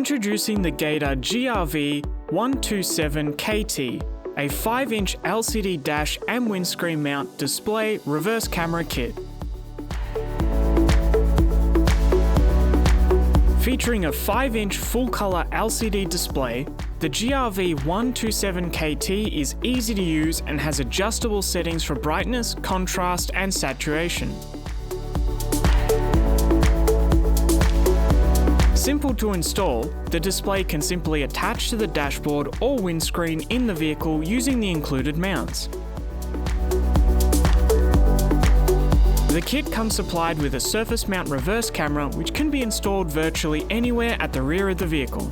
Introducing the Gator GRV127KT, a 5-inch LCD dash and windscreen mount display reverse camera kit. Featuring a 5-inch full-color LCD display, the GRV127KT is easy to use and has adjustable settings for brightness, contrast, and saturation. Simple to install, the display can simply attach to the dashboard or windscreen in the vehicle using the included mounts. The kit comes supplied with a surface mount reverse camera which can be installed virtually anywhere at the rear of the vehicle.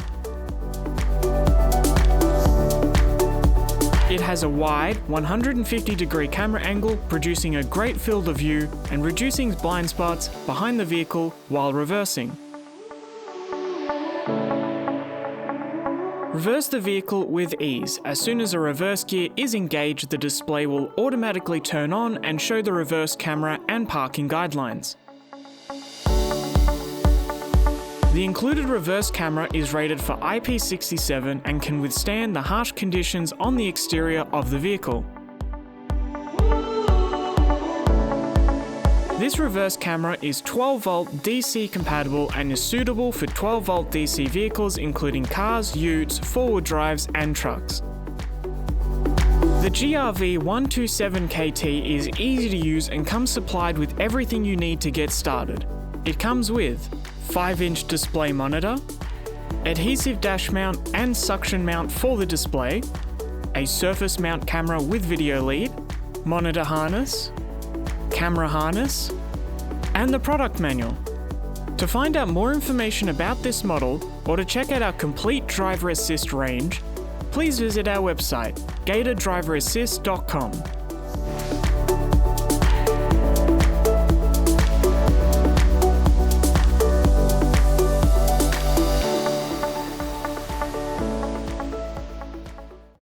It has a wide 150-degree camera angle, producing a great field of view and reducing blind spots behind the vehicle while reversing. Reverse the vehicle with ease. As soon as a reverse gear is engaged, the display will automatically turn on and show the reverse camera and parking guidelines. The included reverse camera is rated for IP67 and can withstand the harsh conditions on the exterior of the vehicle. This reverse camera is 12-volt DC compatible and is suitable for 12-volt DC vehicles including cars, utes, four-wheel drives and trucks. The GRV127KT is easy to use and comes supplied with everything you need to get started. It comes with 5-inch display monitor, adhesive dash mount and suction mount for the display, a surface mount camera with video lead, monitor harness, camera harness, and the product manual. To find out more information about this model or to check out our complete driver assist range, please visit our website, gatordriverassist.com.